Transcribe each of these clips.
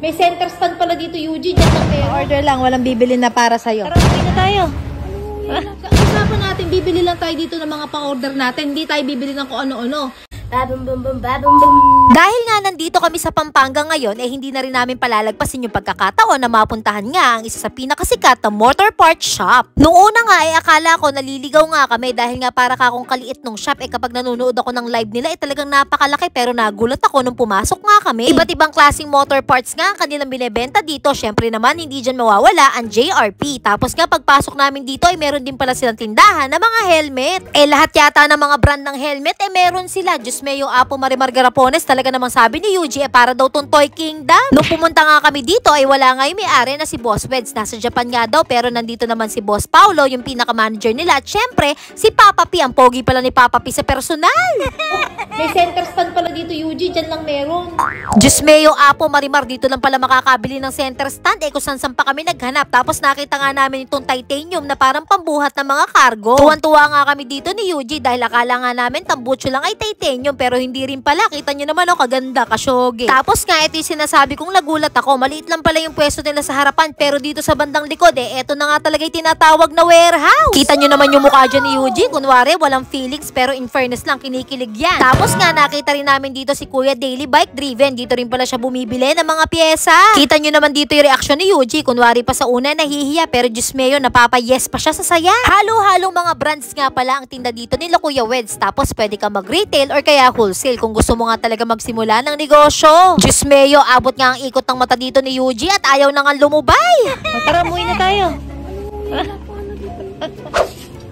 May center stand pala dito, Yuji. Diyan lang kayo. Order lang, walang bibili na para sa'yo. Tara, uwi na tayo. Usapan natin, bibili lang tayo dito ng mga pa-order natin. Hindi tayo bibili ng kung ano-ano. Dahil nga nandito kami sa Pampanga ngayon, hindi na rin namin palalagpasin yung pagkakataon na mapuntahan nga ang isa sa pinakasikat na motor parts shop. Noong una nga akala ko naliligaw nga kami dahil nga para kakong kaliit nung shop. Kapag nanonood ako ng live nila talagang napakalaki, pero nagulat ako nung pumasok nga kami. Iba't ibang klaseng motor parts nga ang kanilang binebenta dito. Syempre naman hindi dyan mawawala ang JRP. Tapos nga pagpasok namin dito meron din pala silang tindahan na mga helmet. Lahat yata ng mga brand ng helmet meron sila. Diyos me, yung Apo Marimar Garapones, talaga namang sabi ni Yuji para daw tong Toy Kingdom. Nung pumunta nga kami dito wala nga yung may-ari na si Boss Weds. Nasa Japan nga daw, pero nandito naman si Boss Paulo, yung pinaka-manager nila. At syempre, si Papa P. Ang pogi pala ni Papa P sa personal. May center stand pala dito, Yuji. Diyan lang meron. Diyos me, yung Apo Marimar, dito lang pala makakabili ng center stand. Kung saan pa kami naghanap. Tapos nakita nga namin itong titanium na parang pambuhat ng mga cargo. Tuwan-tuwa nga kami dito ni Yuji dahil akala nga namin tambucho lang ay titanium, pero hindi rin pala. Kita nyo naman kaganda, kasyoge. Tapos nga ito yung sinasabi kong nagulat ako. Maliit lang pala yung pwesto nila sa harapan, pero dito sa bandang likod eto na nga talaga yung tinatawag na warehouse. Kita nyo naman yung mukha dyan ni Yuji. Kunwari walang feelings, pero in fairness lang kinikilig yan. Tapos nga nakita rin namin dito si Kuya Daily Bike Driven. Dito rin pala siya bumibili ng mga pyesa. Kita nyo naman dito yung reaksyon ni Yuji. Kunwari pa sa una nahihiya, pero Diyos me, napapayes pa siya sa saya. Halo-halong mga brands nga pala ang tinda dito nila Kuya Weds. Tapos pwede ka mag-retail or kaya wholesale kung gusto mo nga talaga magsimula ng negosyo. Diyos me, abot nga ang ikot ng mata dito ni Yuji at ayaw na nga lumubay. Tara, umuwi na tayo.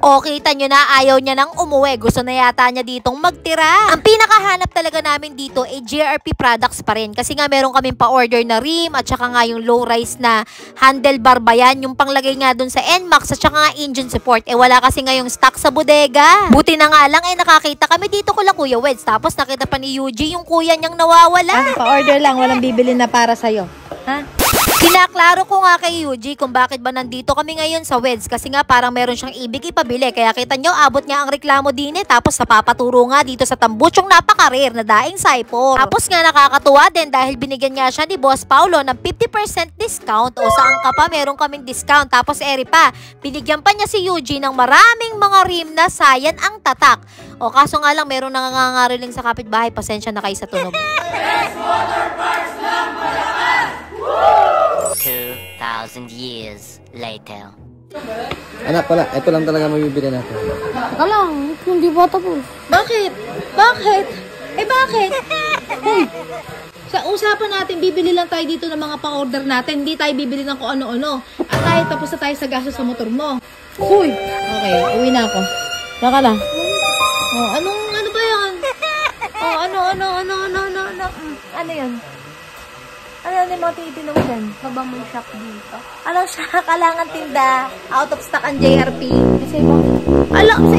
O, kita nyo na, ayaw niya nang umuwi. Gusto na yata niya ditong magtira. Ang pinakahanap talaga namin dito JRP products pa rin. Kasi nga meron kaming pa-order na rim at saka nga yung low-rise na handlebar ba yan. Yung panglagay nga dun sa NMAX at saka nga engine support. Wala kasi nga yung stock sa bodega. Buti na nga lang nakakita kami dito ko lang Kuya Weds. Tapos nakita pa ni Yuji yung kuya niyang nawawala. Pa-order lang, walang bibili na para sa'yo. Ha? Kinaklaro ko nga kay Yuji kung bakit ba nandito kami ngayon sa Weds. Kasi nga parang meron siyang ibig ipabili. Kaya kita nyo, abot nga ang reklamo din Tapos napapaturo nga dito sa tambutsong napaka-rare na daing Saipor. Tapos nga nakakatuwa din dahil binigyan nga siya ni Boss Paulo ng 50% discount. O saan ka pa, meron kaming discount. Tapos eri pa, binigyan pa niya si Yuji ng maraming mga rim na sayan ang tatak. O kaso nga lang, meron nangangariling sa kapitbahay. Pasensya na kayo sa tunog. 2,000 years later. Anak pala, ito lang talaga mabibili natin. Teka lang, hindi pa tapos. Bakit? Bakit? Bakit? Hoy, sa usapan natin, bibili lang tayo dito ng mga pa-order natin. Hindi tayo bibili ng kung ano-ano. At tayo, tapos na tayo sa gastos sa motor mo. Hoy! Okay, uwi na ako. Teka lang. Oh, ano ba yan? Oh, ano yun? Ano yung mga tinitinong dyan? Mabamong shop dito. Anong shop? Kalangan tinda. Out of stock ang JRP. Kasi mo. Alam,